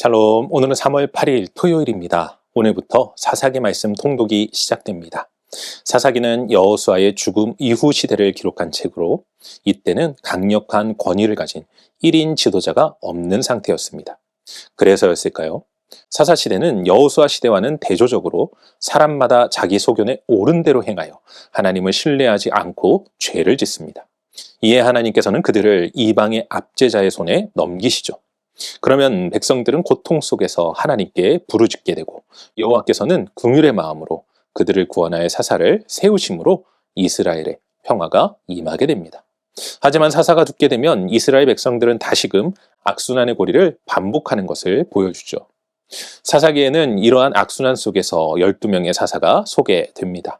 샬롬, 오늘은 3월 8일 토요일입니다. 오늘부터 사사기 말씀 통독이 시작됩니다. 사사기는 여호수아의 죽음 이후 시대를 기록한 책으로 이때는 강력한 권위를 가진 1인 지도자가 없는 상태였습니다. 그래서였을까요? 사사 시대는 여호수아 시대와는 대조적으로 사람마다 자기 소견에 옳은 대로 행하여 하나님을 신뢰하지 않고 죄를 짓습니다. 이에 하나님께서는 그들을 이방의 압제자의 손에 넘기시죠. 그러면 백성들은 고통 속에서 하나님께 부르짖게 되고 여호와께서는 긍휼의 마음으로 그들을 구원하여 사사를 세우심으로 이스라엘의 평화가 임하게 됩니다. 하지만 사사가 죽게 되면 이스라엘 백성들은 다시금 악순환의 고리를 반복하는 것을 보여주죠. 사사기에는 이러한 악순환 속에서 12명의 사사가 소개됩니다.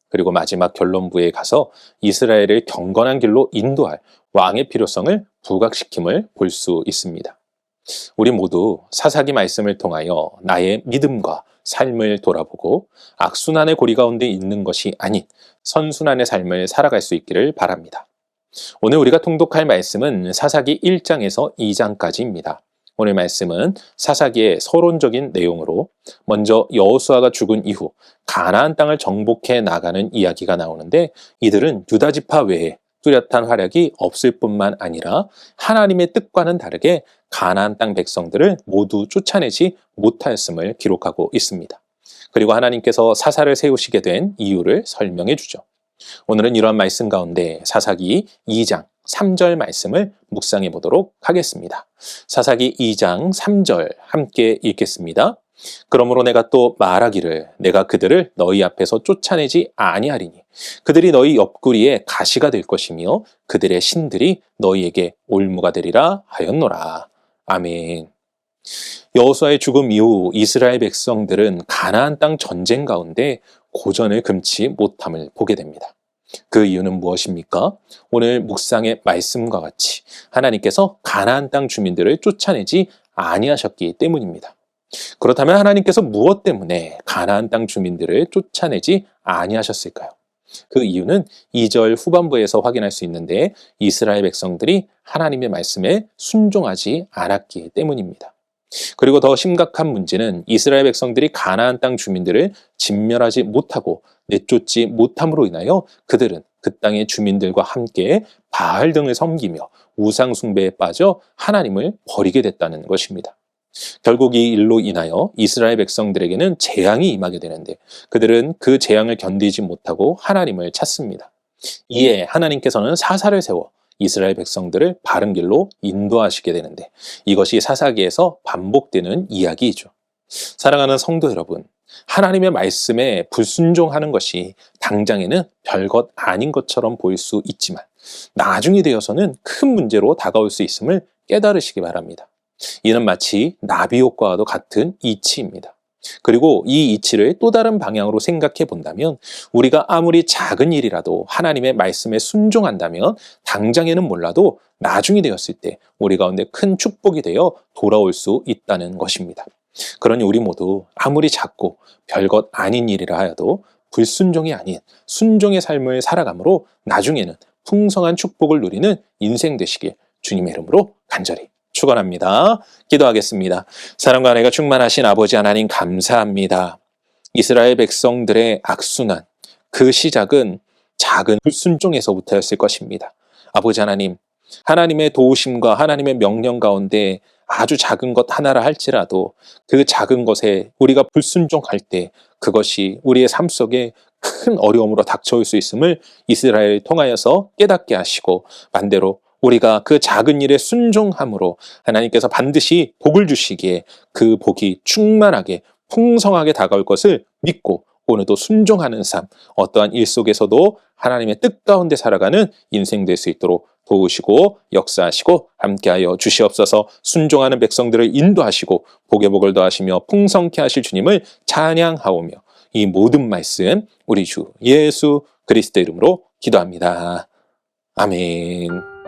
그리고 마지막 결론부에 가서 이스라엘을 경건한 길로 인도할 왕의 필요성을 부각시킴을 볼 수 있습니다. 우리 모두 사사기 말씀을 통하여 나의 믿음과 삶을 돌아보고 악순환의 고리 가운데 있는 것이 아닌 선순환의 삶을 살아갈 수 있기를 바랍니다. 오늘 우리가 통독할 말씀은 사사기 1장에서 2장까지입니다. 오늘 말씀은 사사기의 서론적인 내용으로 먼저 여호수아가 죽은 이후 가나안 땅을 정복해 나가는 이야기가 나오는데 이들은 유다 지파 외에 뚜렷한 활약이 없을 뿐만 아니라 하나님의 뜻과는 다르게 가나안 땅 백성들을 모두 쫓아내지 못하였음을 기록하고 있습니다. 그리고 하나님께서 사사를 세우시게 된 이유를 설명해 주죠. 오늘은 이러한 말씀 가운데 사사기 2장 3절 말씀을 묵상해 보도록 하겠습니다. 사사기 2장 3절 함께 읽겠습니다. 그러므로 내가 또 말하기를 내가 그들을 너희 앞에서 쫓아내지 아니하리니 그들이 너희 옆구리에 가시가 될 것이며 그들의 신들이 너희에게 올무가 되리라 하였노라. 아멘. 여호수아의 죽음 이후 이스라엘 백성들은 가나안 땅 전쟁 가운데 고전을 금치 못함을 보게 됩니다. 그 이유는 무엇입니까? 오늘 묵상의 말씀과 같이 하나님께서 가나안 땅 주민들을 쫓아내지 아니하셨기 때문입니다. 그렇다면 하나님께서 무엇 때문에 가나안 땅 주민들을 쫓아내지 아니하셨을까요? 그 이유는 2절 후반부에서 확인할 수 있는데 이스라엘 백성들이 하나님의 말씀에 순종하지 않았기 때문입니다. 그리고 더 심각한 문제는 이스라엘 백성들이 가나안 땅 주민들을 진멸하지 못하고 내쫓지 못함으로 인하여 그들은 그 땅의 주민들과 함께 바알 등을 섬기며 우상 숭배에 빠져 하나님을 버리게 됐다는 것입니다. 결국 이 일로 인하여 이스라엘 백성들에게는 재앙이 임하게 되는데 그들은 그 재앙을 견디지 못하고 하나님을 찾습니다. 이에 하나님께서는 사사를 세워 이스라엘 백성들을 바른 길로 인도하시게 되는데 이것이 사사기에서 반복되는 이야기이죠. 사랑하는 성도 여러분, 하나님의 말씀에 불순종하는 것이 당장에는 별것 아닌 것처럼 보일 수 있지만 나중이 되어서는 큰 문제로 다가올 수 있음을 깨달으시기 바랍니다. 이는 마치 나비 효과와도 같은 이치입니다. 그리고 이 이치를 또 다른 방향으로 생각해 본다면 우리가 아무리 작은 일이라도 하나님의 말씀에 순종한다면 당장에는 몰라도 나중이 되었을 때 우리 가운데 큰 축복이 되어 돌아올 수 있다는 것입니다. 그러니 우리 모두 아무리 작고 별것 아닌 일이라 하여도 불순종이 아닌 순종의 삶을 살아감으로 나중에는 풍성한 축복을 누리는 인생 되시길 주님의 이름으로 간절히 축원합니다. 기도하겠습니다. 사랑과 은혜가 충만하신 아버지 하나님 감사합니다. 이스라엘 백성들의 악순환, 그 시작은 작은 불순종에서부터였을 것입니다. 아버지 하나님, 하나님의 도우심과 하나님의 명령 가운데 아주 작은 것 하나라 할지라도 그 작은 것에 우리가 불순종할 때 그것이 우리의 삶 속에 큰 어려움으로 닥쳐올 수 있음을 이스라엘을 통하여서 깨닫게 하시고 반대로 우리가 그 작은 일에 순종함으로 하나님께서 반드시 복을 주시기에 그 복이 충만하게 풍성하게 다가올 것을 믿고 오늘도 순종하는 삶, 어떠한 일 속에서도 하나님의 뜻 가운데 살아가는 인생 될 수 있도록 도우시고 역사하시고 함께하여 주시옵소서. 순종하는 백성들을 인도하시고 복의 복을 더하시며 풍성케 하실 주님을 찬양하오며 이 모든 말씀 우리 주 예수 그리스도 이름으로 기도합니다. 아멘.